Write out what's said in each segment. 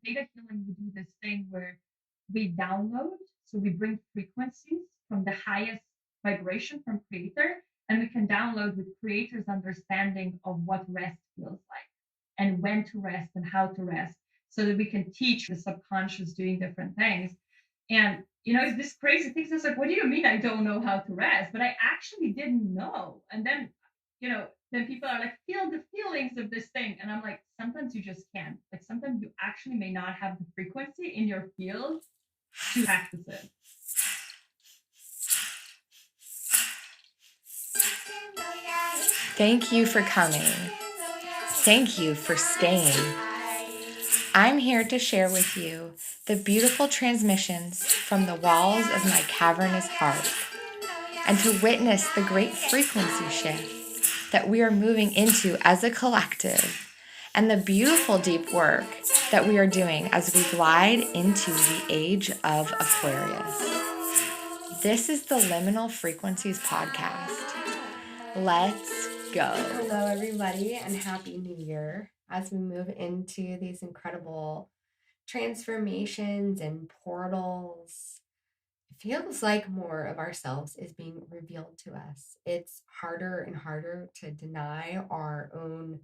Theta healing, we do this thing where we download, so we bring frequencies from the highest vibration from creator, and we can download with creator's understanding of what rest feels like and when to rest and how to rest, so that we can teach the subconscious doing different things. And it's this crazy thing. It's like, what do you mean I don't know how to rest? But I actually didn't know. And then people are like, feel the feelings of this thing. And I'm like, sometimes you just can't. Like sometimes you actually may not have the frequency in your field to practice it. Thank you for coming. Thank you for staying. I'm here to share with you the beautiful transmissions from the walls of my cavernous heart and to witness the great frequency shift that we are moving into as a collective and the beautiful deep work that we are doing as we glide into the age of Aquarius. This is the Liminal Frequencies podcast. Let's go. Hello, everybody, and Happy New Year as we move into these incredible transformations and portals. It feels like more of ourselves is being revealed to us. It's harder and harder to deny our own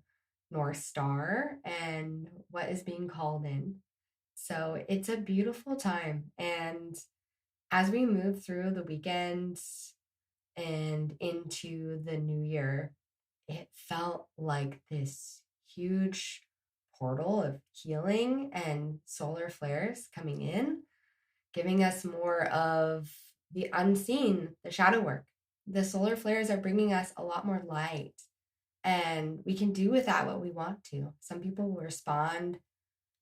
North Star and what is being called in. So it's a beautiful time. And as we move through the weekend and into the new year, it felt like this huge portal of healing and solar flares coming in, giving us more of the unseen, the shadow work. The solar flares are bringing us a lot more light, and we can do with that what we want to. Some people will respond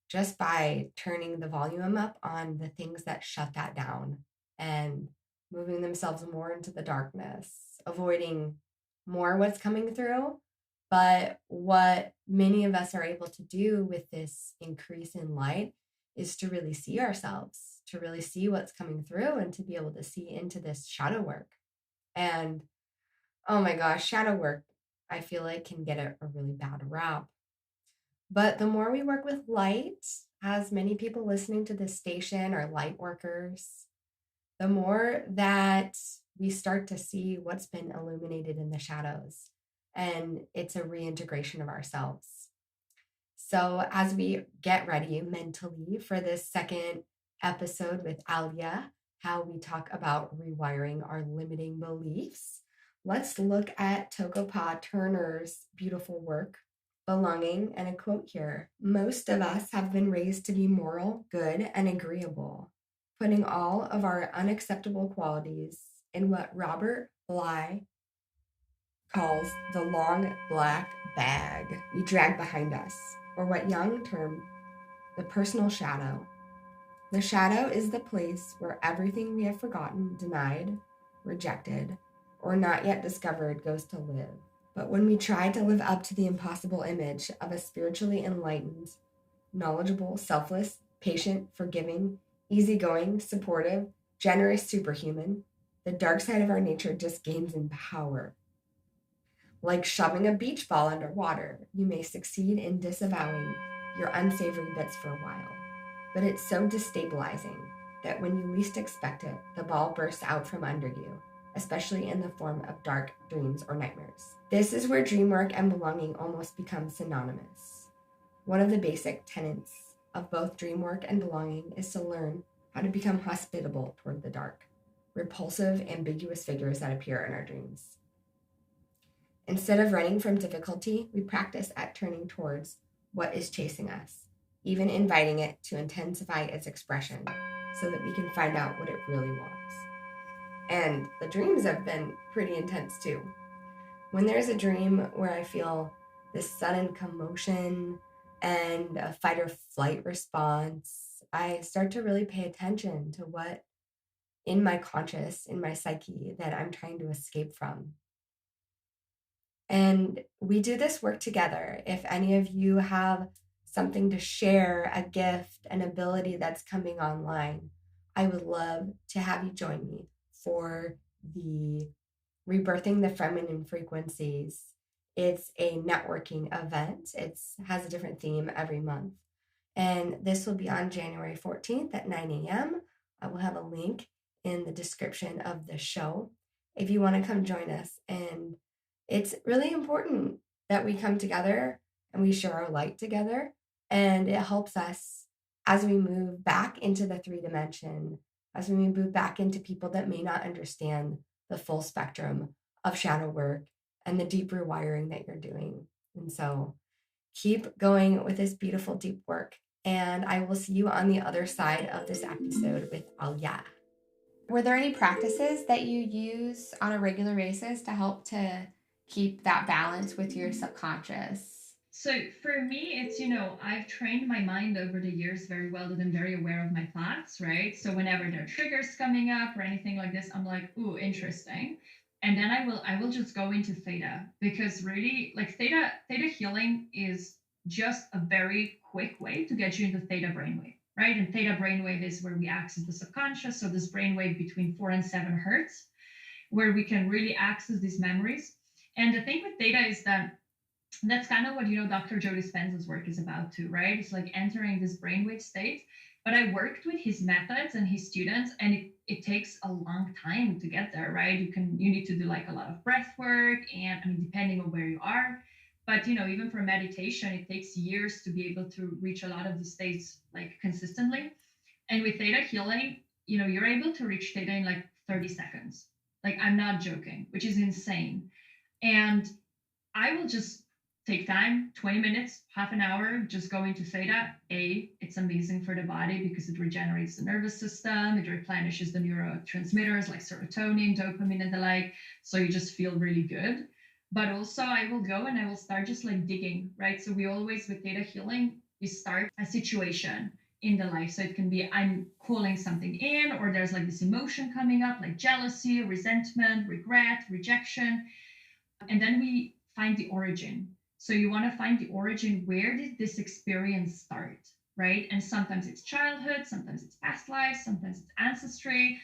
just by turning the volume up on the things that shut that down and moving themselves more into the darkness, avoiding more what's coming through. But what many of us are able to do with this increase in light is to really see ourselves, to really see what's coming through, and to be able to see into this shadow work. And oh my gosh, shadow work, I feel like can get a really bad rap. But the more we work with light, as many people listening to this station are light workers, the more that we start to see what's been illuminated in the shadows. And it's a reintegration of ourselves. So as we get ready mentally for this second episode with Alja, how we talk about rewiring our limiting beliefs, let's look at Tokopah Turner's beautiful work, Belonging, and a quote here. Most of us have been raised to be moral, good, and agreeable, putting all of our unacceptable qualities in what Robert Bly calls the long black bag we drag behind us, or what Jung termed the personal shadow. The shadow is the place where everything we have forgotten, denied, rejected, or not yet discovered goes to live. But when we try to live up to the impossible image of a spiritually enlightened, knowledgeable, selfless, patient, forgiving, easygoing, supportive, generous superhuman, the dark side of our nature just gains in power. Like shoving a beach ball underwater, you may succeed in disavowing your unsavory bits for a while. But it's so destabilizing that when you least expect it, the ball bursts out from under you, especially in the form of dark dreams or nightmares. This is where dream work and belonging almost become synonymous. One of the basic tenets of both dream work and belonging is to learn how to become hospitable toward the dark, repulsive, ambiguous figures that appear in our dreams. Instead of running from difficulty, we practice at turning towards what is chasing us, even inviting it to intensify its expression so that we can find out what it really wants. And the dreams have been pretty intense too. When there's a dream where I feel this sudden commotion and a fight or flight response, I start to really pay attention to what in my conscious, in my psyche, that I'm trying to escape from. And we do this work together. If any of you have something to share, a gift, an ability that's coming online, I would love to have you join me for the Rebirthing the Feminine Frequencies. It's a networking event. It has a different theme every month. And this will be on January 14th at 9 a.m. I will have a link in the description of the show if you want to come join us. And it's really important that we come together and we share our light together. And it helps us as we move back into the 3 dimension, as we move back into people that may not understand the full spectrum of shadow work and the deep rewiring that you're doing. And so keep going with this beautiful deep work. And I will see you on the other side of this episode with Alja. Were there any practices that you use on a regular basis to help to keep that balance with your subconscious? So for me, it's, I've trained my mind over the years very well that I'm very aware of my thoughts, right? So whenever there are triggers coming up or anything like this, I'm like, ooh, interesting. And then I will just go into theta, because really, like, theta healing is just a very quick way to get you into theta brainwave, right? And theta brainwave is where we access the subconscious. So this brainwave between 4 and 7 hertz, where we can really access these memories. And the thing with theta is that that's kind of what Dr. Joe Dispenza's work is about too, right? It's like entering this brainwave state. But I worked with his methods and his students, and it takes a long time to get there, right? You need to do like a lot of breath work, and I mean, depending on where you are. But even for meditation, it takes years to be able to reach a lot of these states like consistently. And with theta healing, you're able to reach theta in like 30 seconds. Like, I'm not joking, which is insane. And I will just take time, 20 minutes, half an hour, just go into theta. It's amazing for the body because it regenerates the nervous system, it replenishes the neurotransmitters like serotonin, dopamine, and the like. So you just feel really good. But also, I will go and I will start just like digging, right? So we always, with theta healing, we start a situation in the life. So it can be I'm calling something in, or there's like this emotion coming up, like jealousy, resentment, regret, rejection. And then we find the origin. So you want to find the origin. Where did this experience start, right? And sometimes it's childhood, sometimes it's past lives, sometimes it's ancestry.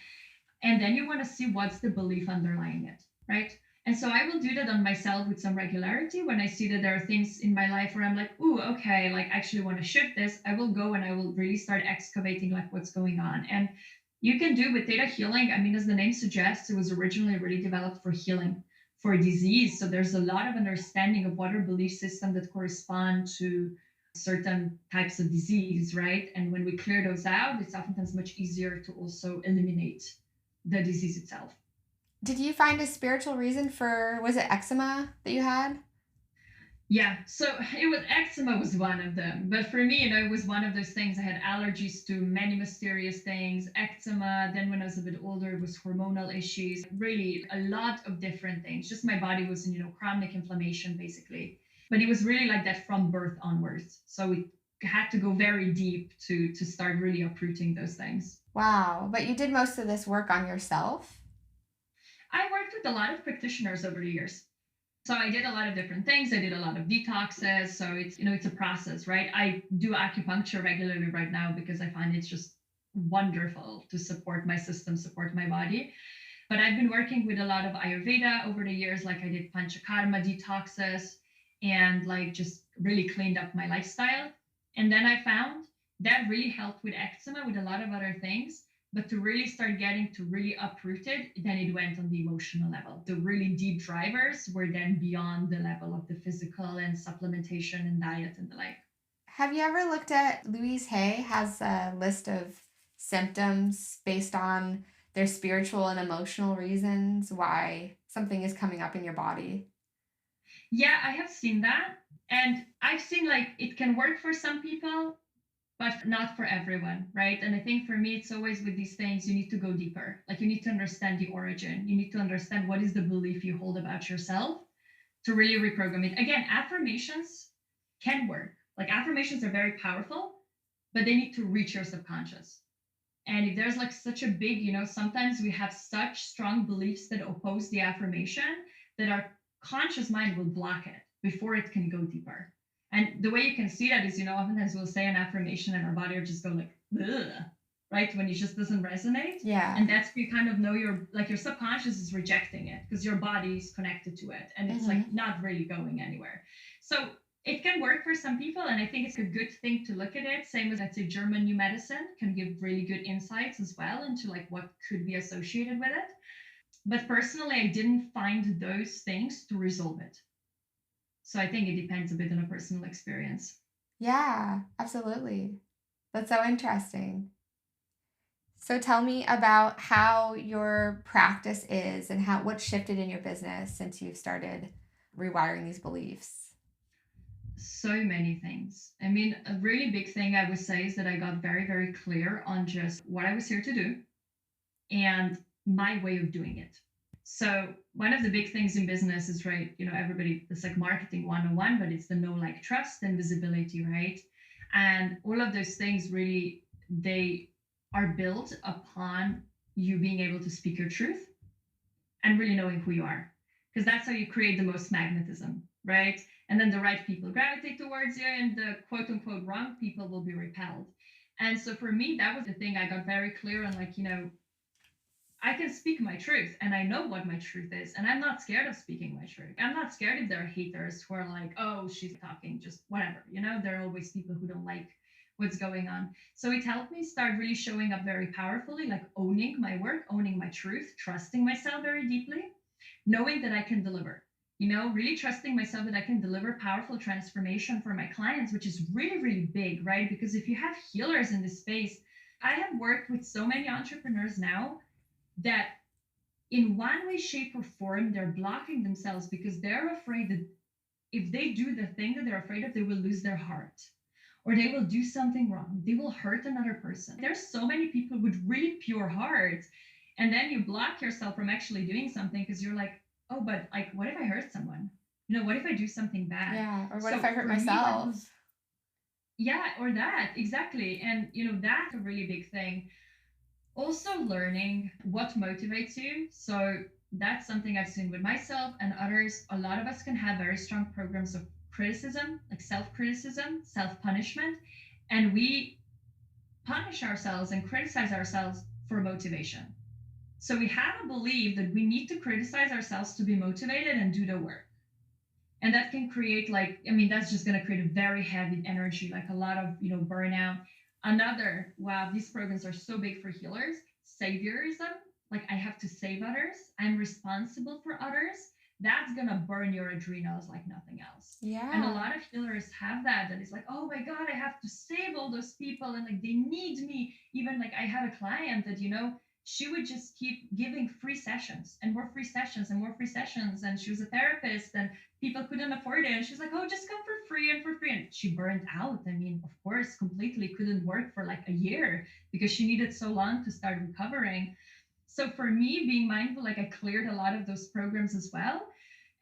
And then you want to see what's the belief underlying it, right? And so I will do that on myself with some regularity. When I see that there are things in my life where I'm like, ooh, okay, like, I actually want to shift this, I will go and I will really start excavating like what's going on. And you can do with theta healing. I mean, as the name suggests, it was originally really developed for healing, for disease. So there's a lot of understanding of what are belief systems that correspond to certain types of disease, right? And when we clear those out, it's oftentimes much easier to also eliminate the disease itself. Did you find a spiritual reason for, was it eczema that you had? Yeah, so eczema was one of them. But for me, it was one of those things. I had allergies to many mysterious things, eczema. Then when I was a bit older, it was hormonal issues, really a lot of different things. Just my body was in, chronic inflammation, basically. But it was really like that from birth onwards. So we had to go very deep to start really uprooting those things. Wow, but you did most of this work on yourself? I worked with a lot of practitioners over the years. So I did a lot of different things. I did a lot of detoxes. So it's a process, right? I do acupuncture regularly right now because I find it's just wonderful to support my system, support my body. But I've been working with a lot of Ayurveda over the years. Like, I did panchakarma detoxes and like just really cleaned up my lifestyle. And then I found that really helped with eczema, with a lot of other things. But to really start getting to really uproot it, then it went on the emotional level. The really deep drivers were then beyond the level of the physical and supplementation and diet and the like. Have you ever looked at Louise Hay has a list of symptoms based on their spiritual and emotional reasons why something is coming up in your body? Yeah, I have seen that. And I've seen like it can work for some people, but not for everyone, right? And I think for me, it's always with these things, you need to go deeper. Like, you need to understand the origin. You need to understand what is the belief you hold about yourself to really reprogram it. Again, affirmations can work. Like, affirmations are very powerful, but they need to reach your subconscious. And if there's like such a big, sometimes we have such strong beliefs that oppose the affirmation that our conscious mind will block it before it can go deeper. And the way you can see that is, oftentimes we'll say an affirmation and our body will just go like, ugh, right? When it just doesn't resonate. Yeah. And that's where you kind of know your subconscious is rejecting it because your body is connected to it and it's like not really going anywhere. So It can work for some people, and I think it's a good thing to look at it. Same as, let's say, German new medicine can give really good insights as well into like what could be associated with it. But personally, I didn't find those things to resolve it. So I think it depends a bit on a personal experience. Yeah, absolutely. That's so interesting. So tell me about how your practice is and how what shifted in your business since you've started rewiring these beliefs. So many things. I mean, a really big thing I would say is that I got very, very clear on just what I was here to do and my way of doing it. So one of the big things in business is, right, everybody, it's like marketing 101, but it's the know, like, trust and visibility, right? And all of those things really, they are built upon you being able to speak your truth and really knowing who you are, because that's how you create the most magnetism, right? And then the right people gravitate towards you, and the quote unquote wrong people will be repelled. And so for me, that was the thing I got very clear on, like, I can speak my truth and I know what my truth is. And I'm not scared of speaking my truth. I'm not scared if there are haters who are like, oh, she's talking, just whatever. There are always people who don't like what's going on. So it helped me start really showing up very powerfully, like owning my work, owning my truth, trusting myself very deeply, knowing that I can deliver. Really trusting myself that I can deliver powerful transformation for my clients, which is really, really big, right? Because if you have healers in this space, I have worked with so many entrepreneurs now that in one way, shape, or form, they're blocking themselves because they're afraid that if they do the thing that they're afraid of, they will lose their heart or they will do something wrong. They will hurt another person. There's so many people with really pure hearts. And then you block yourself from actually doing something because you're like, oh, but like, what if I hurt someone? What if I do something bad? Yeah, or what So if I hurt for me, that myself? was, yeah, or that, exactly. And, that's a really big thing. Also learning what motivates you. So that's something I've seen with myself and others. A lot of us can have very strong programs of criticism, like self-criticism, self-punishment, and we punish ourselves and criticize ourselves for motivation. So we have a belief that we need to criticize ourselves to be motivated and do the work. And that can create, like, I mean, that's just going to create a very heavy energy, like a lot of, burnout. Another, wow, these programs are so big for healers. Saviorism, like I have to save others, I'm responsible for others. That's going to burn your adrenals like nothing else. And a Yeah. lot of healers have that it's like, oh my God, I have to save all those people and like they need me. Even like I had a client that, she would just keep giving free sessions and more free sessions and more free sessions. And she was a therapist and people couldn't afford it. And she's like, oh, just come for free and for free. And she burned out. I mean, of course, completely couldn't work for like a year because she needed so long to start recovering. So for me, being mindful, like I cleared a lot of those programs as well.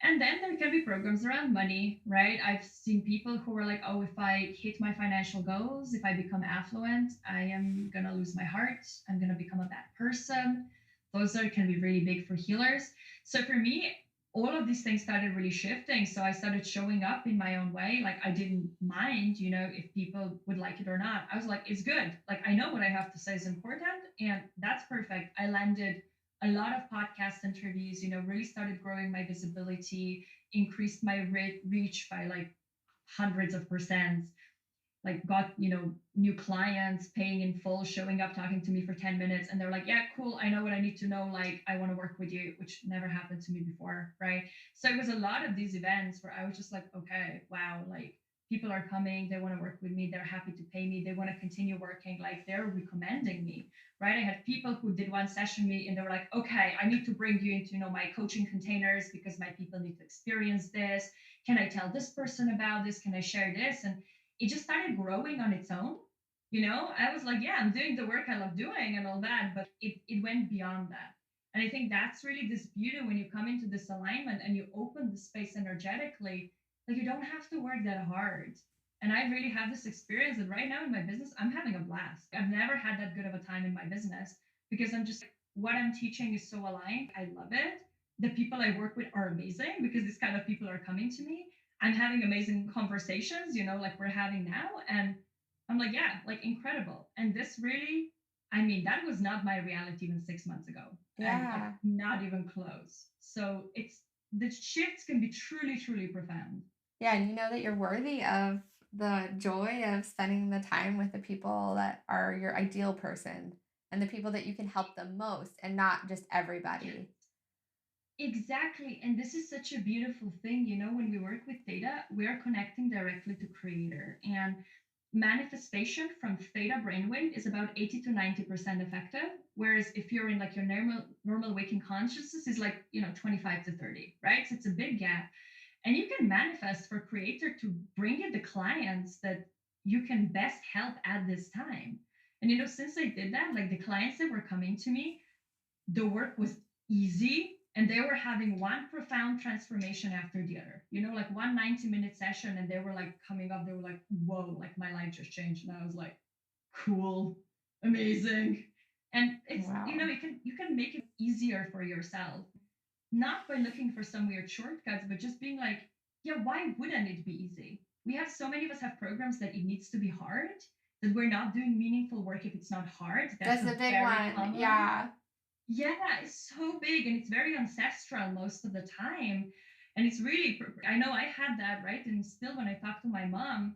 And then there can be programs around money, right? I've seen people who are like, oh, if I hit my financial goals, if I become affluent, I am going to lose my heart. I'm going to become a bad person. Those are can be really big for healers. So for me, all of these things started really shifting. So I started showing up in my own way. Like I didn't mind, if people would like it or not. I was like, it's good. Like I know what I have to say is important and that's perfect. I landed a lot of podcast interviews, really started growing my visibility, increased my reach by like hundreds of percent, like got, new clients paying in full, showing up, talking to me for 10 minutes. And they're like, yeah, cool. I know what I need to know. Like, I want to work with you, which never happened to me before. Right. So it was a lot of these events where I was just like, okay, wow, like people are coming, they want to work with me, they're happy to pay me, they want to continue working, like they're recommending me, right? I had people who did one session with me and they were like, okay, I need to bring you into, my coaching containers because my people need to experience this. Can I tell this person about this? Can I share this? And it just started growing on its own. I was like, yeah, I'm doing the work I love doing and all that, but it went beyond that. And I think that's really this beauty when you come into this alignment and you open the space energetically, like you don't have to work that hard. And I really have this experience that right now in my business, I'm having a blast. I've never had that good of a time in my business because I'm just, what I'm teaching is so aligned. I love it. The people I work with are amazing because these kind of people are coming to me. I'm having amazing conversations, like we're having now. And I'm like, yeah, like incredible. And this really, I mean, that was not my reality even 6 months ago. And like Yeah. not even close. So it's the shifts can be truly, truly profound. Yeah, and you know that you're worthy of the joy of spending the time with the people that are your ideal person and the people that you can help the most and not just everybody. Exactly. And this is such a beautiful thing. When we work with Theta, we are connecting directly to creator. And manifestation from Theta brainwave is about 80 to 90% effective. Whereas if you're in like your normal waking consciousness is like, 25 to 30, right? So it's a big gap. And you can manifest for creator to bring you the clients that you can best help at this time. And since I did that, like the clients that were coming to me, the work was easy and they were having one profound transformation after the other, like one 90-minute session, and they were like coming up, they were like, whoa, like my life just changed. And I was like, cool, amazing. And it's, Wow. you can make it easier for yourself, not by looking for some weird shortcuts, but just being like, yeah, why wouldn't it be easy? We have so many of us have programs that it needs to be hard, that we're not doing meaningful work if it's not hard. That's That's a a big very one. common. Yeah. Yeah, it's so big and it's very ancestral most of the time. And it's really, I know I had that, right? And still, when I talk to my mom,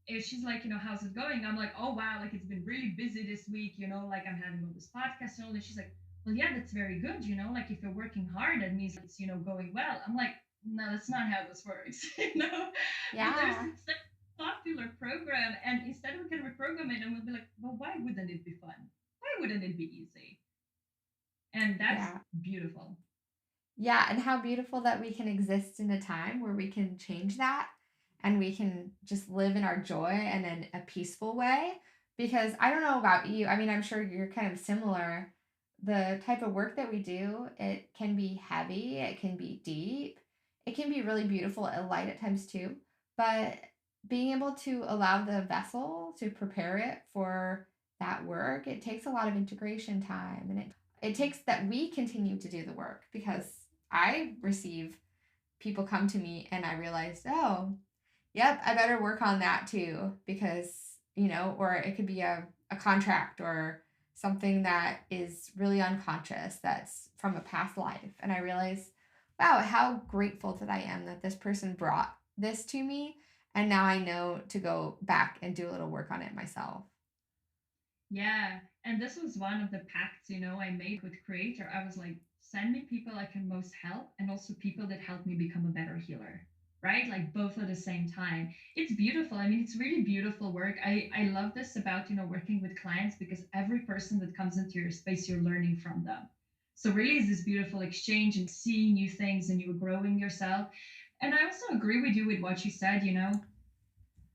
if she's like, how's it going? I'm like, oh, wow, like it's been really busy this week, like I'm having all this podcast and all this. She's like, well, yeah, that's very good, like if you're working hard, that means it's, going well. I'm like, no, that's not how this works, But there's Yeah. it's such a popular program. And instead we can reprogram it and we'll be like, well, why wouldn't it be fun? Why wouldn't it be easy? And that's Yeah. beautiful. Yeah, and how beautiful that we can exist in a time where we can change that and we can just live in our joy and in a peaceful way. Because I don't know about you, I mean, I'm sure you're kind of similar. The type of work that we do, it can be heavy, it can be deep, it can be really beautiful and light at times too. But being able to allow the vessel to prepare it for that work, it takes a lot of integration time and it takes that we continue to do the work because I receive people come to me and I realized, oh, yep, I better work on that too because, or it could be a contract or something that is really unconscious that's from a past life. And I realized, wow, how grateful that I am that this person brought this to me. And now I know to go back and do a little work on it myself. Yeah. And this was one of the pacts, I made with Creator. I was like, send me people I can most help and also people that help me become a better healer. Right? Like both at the same time. It's beautiful. I mean, it's really beautiful work. I love this about, working with clients because every person that comes into your space, you're learning from them. So really is this beautiful exchange and seeing new things and you growing yourself. And I also agree with you with what you said,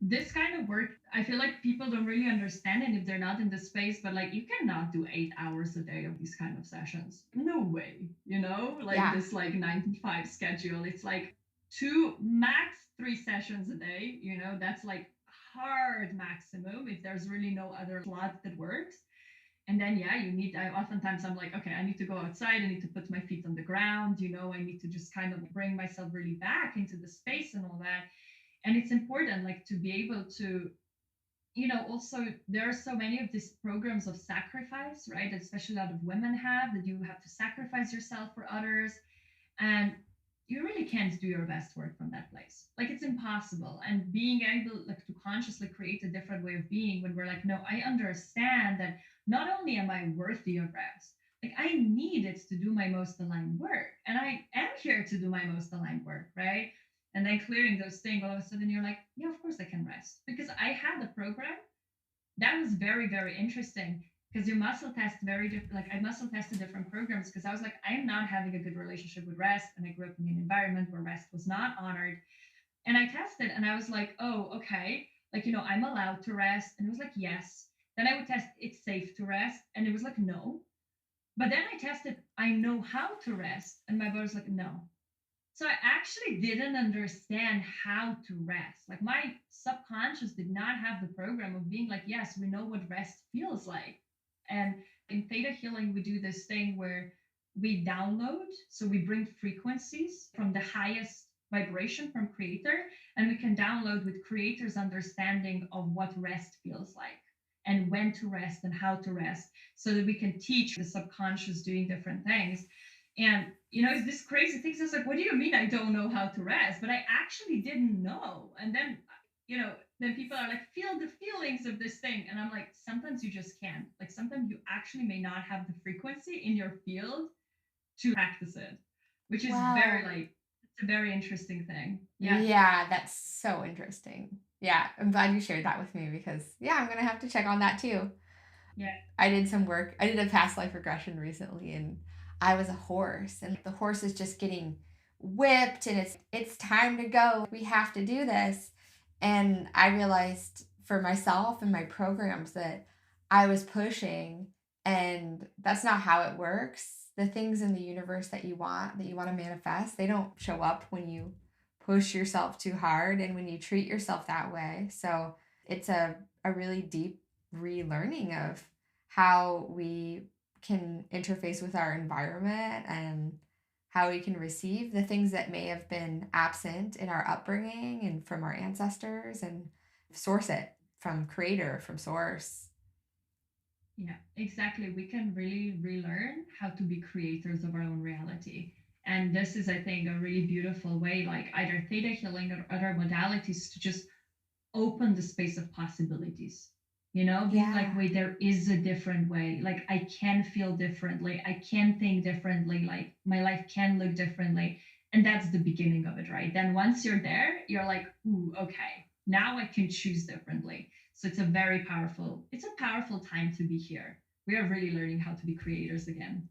this kind of work, I feel like people don't really understand it if they're not in the space, but like you cannot do 8 hours a day of these kind of sessions. No way, like Yeah. this like 9 to 5 schedule. It's like two max 3 sessions a day, that's like hard maximum if there's really no other slot that works. And then yeah, I oftentimes I'm like, okay, I need to go outside, I need to put my feet on the ground, I need to just kind of bring myself really back into the space and all that. And it's important like to be able to, also there are so many of these programs of sacrifice, right, that especially a lot of women have, that you have to sacrifice yourself for others, and you really can't do your best work from that place. Like it's impossible. And being able like to consciously create a different way of being when we're like, no, I understand that not only am I worthy of rest, like I need it to do my most aligned work, and I am here to do my most aligned work, right? And then clearing those things, all of a sudden you're like, yeah, of course I can rest, because I had a program that was very, very interesting, because you muscle test very different. Like I muscle tested different programs because I was like, I'm not having a good relationship with rest, and I grew up in an environment where rest was not honored. And I tested and I was like, oh, okay, like I'm allowed to rest, and it was like yes. Then I would test, it's safe to rest, and it was like no. But then I tested, I know how to rest, and my body was like no. So I actually didn't understand how to rest. Like my subconscious did not have the program of being like, yes, we know what rest feels like. And in theta healing, we do this thing where we download, so we bring frequencies from the highest vibration from creator, and we can download with creator's understanding of what rest feels like and when to rest and how to rest, so that we can teach the subconscious doing different things. And it's this crazy thing. So it's like, what do you mean I don't know how to rest? But I actually didn't know. And then, then people are like, feel the feelings of this thing. And I'm like, sometimes you just can't. Like sometimes you actually may not have the frequency in your field to practice it, which is very Wow. like, it's a very interesting thing. Yeah. Yeah, that's so interesting. Yeah, I'm glad you shared that with me because, yeah, I'm going to have to check on that too. Yeah. I did some work. I did a past life regression recently and I was a horse and the horse is just getting whipped and it's time to go. We have to do this. And I realized for myself and my programs that I was pushing and that's not how it works. The things in the universe that you want to manifest, they don't show up when you push yourself too hard and when you treat yourself that way. So it's a really deep relearning of how we can interface with our environment and how we can receive the things that may have been absent in our upbringing and from our ancestors and source it from creator, from source. Yeah, exactly. We can really relearn how to be creators of our own reality. And this is, I think, a really beautiful way, like either theta healing or other modalities, to just open the space of possibilities. Being like, Yeah. wait, there is a different way. Like, I can feel differently. I can think differently. Like, my life can look differently. And that's the beginning of it, right? Then once you're there, you're like, ooh, okay, now I can choose differently. So it's a powerful time to be here. We are really learning how to be creators again.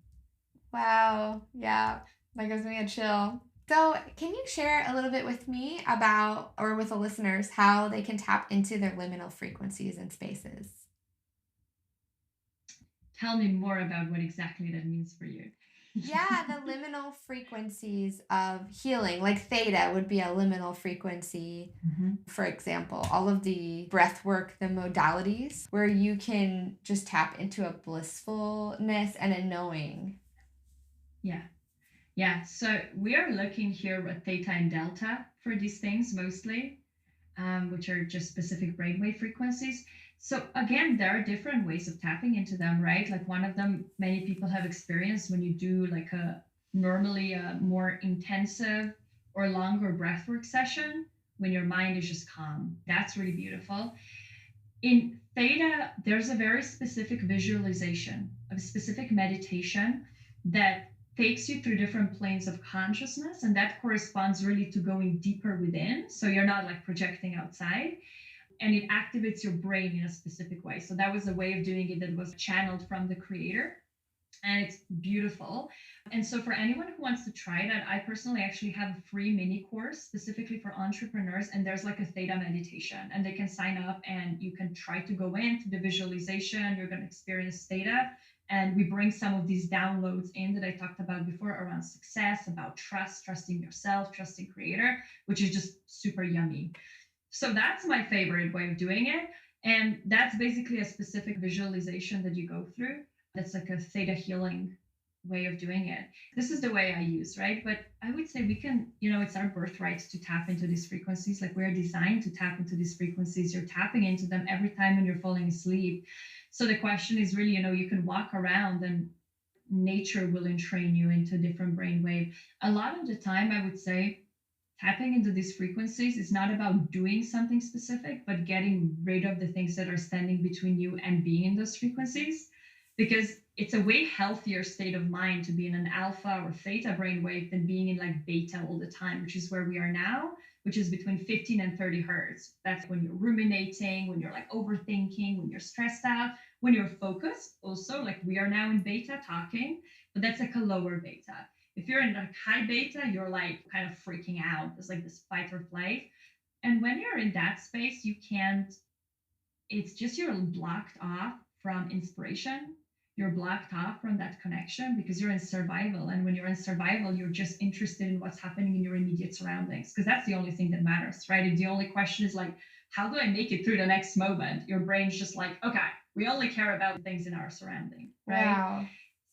Wow. Yeah. That gives me a chill. So, can you share a little bit with me about, or with the listeners, how they can tap into their liminal frequencies and spaces? Tell me more about what exactly that means for you. Yeah, the liminal frequencies of healing, like theta would be a liminal frequency. Mhm. For example, all of the breath work, the modalities where you can just tap into a blissfulness and a knowing. Yeah. Yeah, so we are looking here at theta and delta for these things mostly, which are just specific brainwave frequencies. So again, there are different ways of tapping into them, right? Like one of them many people have experienced when you do like a more intensive or longer breathwork session when your mind is just calm. That's really beautiful. In theta, there's a very specific visualization, a specific meditation that takes you through different planes of consciousness. And that corresponds really to going deeper within. So you're not like projecting outside, and it activates your brain in a specific way. So that was a way of doing it that was channeled from the creator, and it's beautiful. And so, for anyone who wants to try that, I personally actually have a free mini course specifically for entrepreneurs. And there's like a theta meditation, and they can sign up and you can try to go into the visualization. You're going to experience theta. And we bring some of these downloads in that I talked about before around success, about trust, trusting yourself, trusting creator, which is just super yummy. So that's my favorite way of doing it. And that's basically a specific visualization that you go through. That's like a theta healing way of doing it. This is the way I use, right? But I would say we can, it's our birthright to tap into these frequencies. Like we're designed to tap into these frequencies. You're tapping into them every time when you're falling asleep. So the question is really, you can walk around and nature will entrain you into different brainwave. A lot of the time, I would say tapping into these frequencies is not about doing something specific, but getting rid of the things that are standing between you and being in those frequencies. Because it's a way healthier state of mind to be in an alpha or theta brainwave than being in like beta all the time, which is where we are now, which is between 15 and 30 hertz. That's when you're ruminating, when you're like overthinking, when you're stressed out, when you're focused. Also, like we are now in beta talking, but that's like a lower beta. If you're in like high beta, you're like kind of freaking out. There's like this fight or flight. And when you're in that space, you can't, it's just you're blocked off from inspiration. You're blocked off from that connection because you're in survival. And when you're in survival, you're just interested in what's happening in your immediate surroundings because that's the only thing that matters, right? And the only question is like, how do I make it through the next moment? Your brain's just like, okay, we only care about things in our surrounding, right? Wow.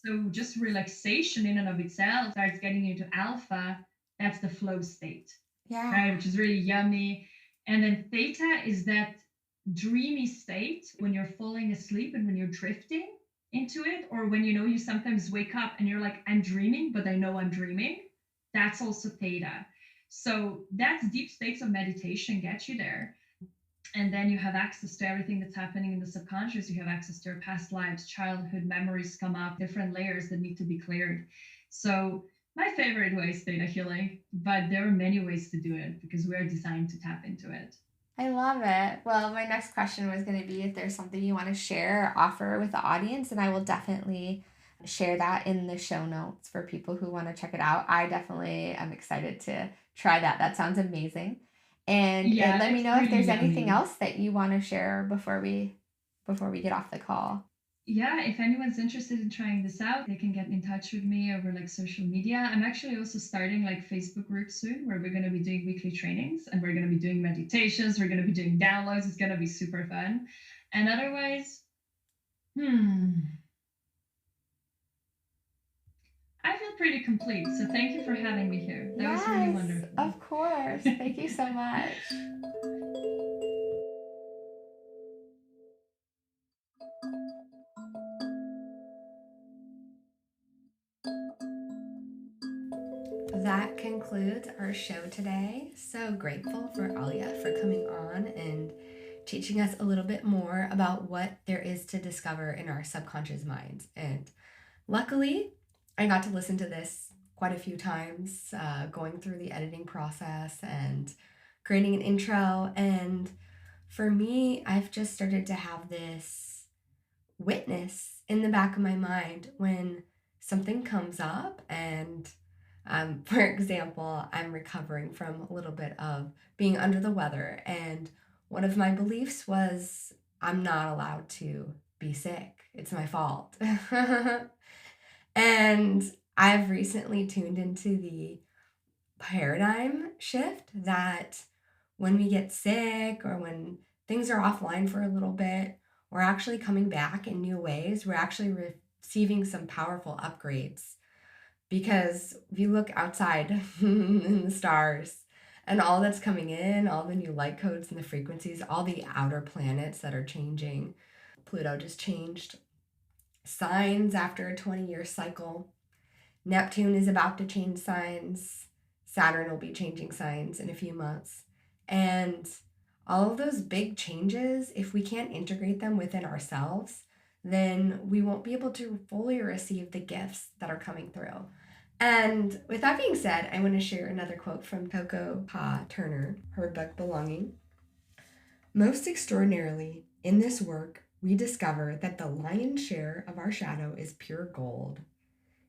So just relaxation in and of itself starts getting into alpha. That's the flow state, right? Yeah. Which is really yummy. And then theta is that dreamy state when you're falling asleep and when you're drifting. into it, or when you sometimes wake up and you're like, I'm dreaming, but I know I'm dreaming. That's also theta. So that's deep states of meditation get you there. And then you have access to everything that's happening in the subconscious. You have access to your past lives, childhood memories come up, different layers that need to be cleared. So my favorite way is theta healing, but there are many ways to do it because we're designed to tap into it. I love it. Well, my next question was going to be if there's something you want to share or offer with the audience, and I will definitely share that in the show notes for people who want to check it out. I definitely am excited to try that. That sounds amazing. And Yeah, let me it's know if really there's anything yummy. else that you want to share before we get off the call. Yeah, if anyone's interested in trying this out, they can get in touch with me over like social media. I'm actually also starting like Facebook groups soon where we're going to be doing weekly trainings and we're going to be doing meditations. We're going to be doing downloads. It's going to be super fun. And otherwise, I feel pretty complete. So thank you for having me here. That was really Yes, wonderful. of course. Thank you so much. That concludes our show today. So grateful for Alja for coming on and teaching us a little bit more about what there is to discover in our subconscious minds. And luckily, I got to listen to this quite a few times, going through the editing process and creating an intro. And for me, I've just started to have this witness in the back of my mind when something comes up. And for example, I'm recovering from a little bit of being under the weather, and one of my beliefs was I'm not allowed to be sick, it's my fault. And I've recently tuned into the paradigm shift that when we get sick or when things are offline for a little bit, we're actually coming back in new ways. We're actually receiving some powerful upgrades. Because if you look outside in the stars and all that's coming in, all the new light codes and the frequencies, all the outer planets that are changing. Pluto just changed signs after a 20-year cycle. Neptune is about to change signs. Saturn will be changing signs in a few months. And all of those big changes, if we can't integrate them within ourselves, then we won't be able to fully receive the gifts that are coming through. And with that being said, I want to share another quote from Coco Pa Turner, her book Belonging. Most extraordinarily, in this work, we discover that the lion's share of our shadow is pure gold.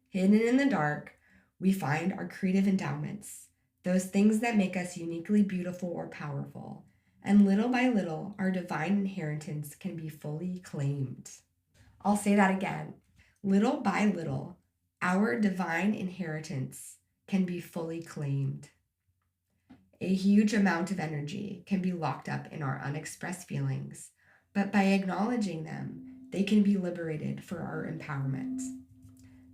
Hidden in the dark, we find our creative endowments, those things that make us uniquely beautiful or powerful. And little by little, our divine inheritance can be fully claimed. I'll say that again. Little by little, our divine inheritance can be fully claimed. A huge amount of energy can be locked up in our unexpressed feelings, but by acknowledging them, they can be liberated for our empowerment.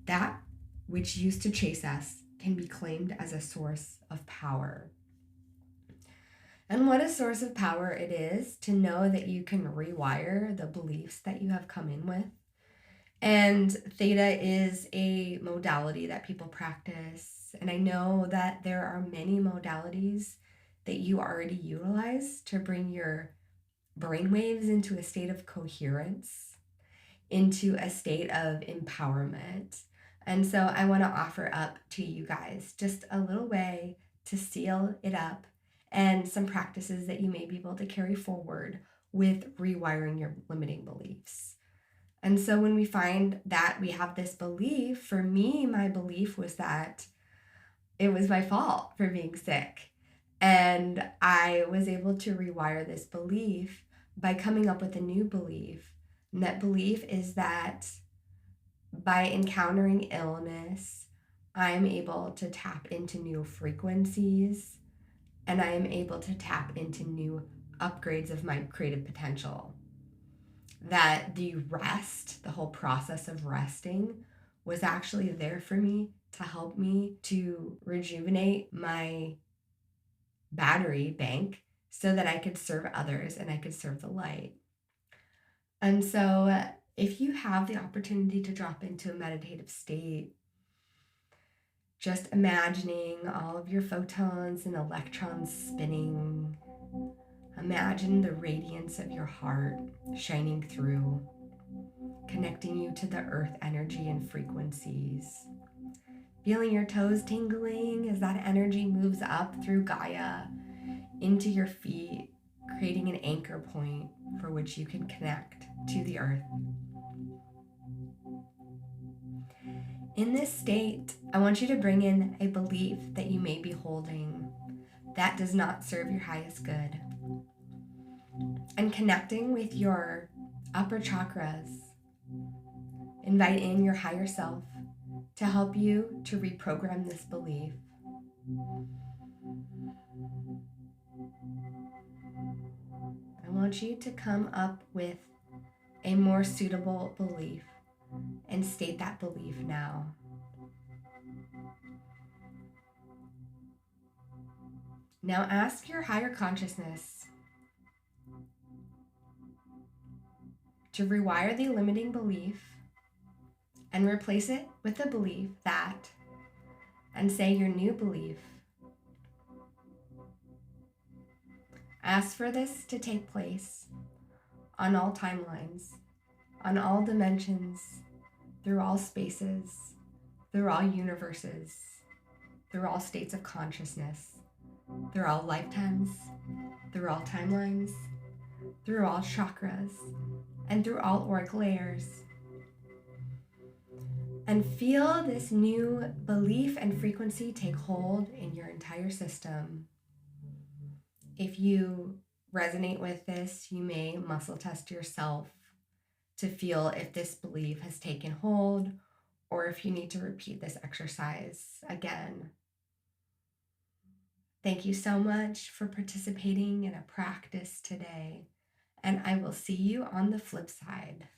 That which used to chase us can be claimed as a source of power. And what a source of power it is to know that you can rewire the beliefs that you have come in with. And Theta is a modality that people practice. And I know that there are many modalities that you already utilize to bring your brainwaves into a state of coherence, into a state of empowerment. And so I want to offer up to you guys just a little way to seal it up and some practices that you may be able to carry forward with rewiring your limiting beliefs. And so when we find that we have this belief, for me, my belief was that it was my fault for being sick. And I was able to rewire this belief by coming up with a new belief. And that belief is that by encountering illness, I'm able to tap into new frequencies and I am able to tap into new upgrades of my creative potential. That the rest, the whole process of resting, was actually there for me to help me to rejuvenate my battery bank so that I could serve others and I could serve the light. And so if you have the opportunity to drop into a meditative state, just imagining all of your photons and electrons spinning. Imagine the radiance of your heart shining through, connecting you to the earth energy and frequencies. Feeling your toes tingling as that energy moves up through Gaia into your feet, creating an anchor point for which you can connect to the earth. In this state, I want you to bring in a belief that you may be holding that does not serve your highest good. And connecting with your upper chakras, invite in your higher self to help you to reprogram this belief. I want you to come up with a more suitable belief and state that belief now. Now ask your higher consciousness to rewire the limiting belief and replace it with a belief that, and say your new belief. Ask for this to take place on all timelines, on all dimensions, through all spaces, through all universes, through all states of consciousness, through all lifetimes, through all timelines, through all chakras, and through all auric layers. And feel this new belief and frequency take hold in your entire system. If you resonate with this, you may muscle test yourself to feel if this belief has taken hold or if you need to repeat this exercise again. Thank you so much for participating in a practice today, and I will see you on the flip side.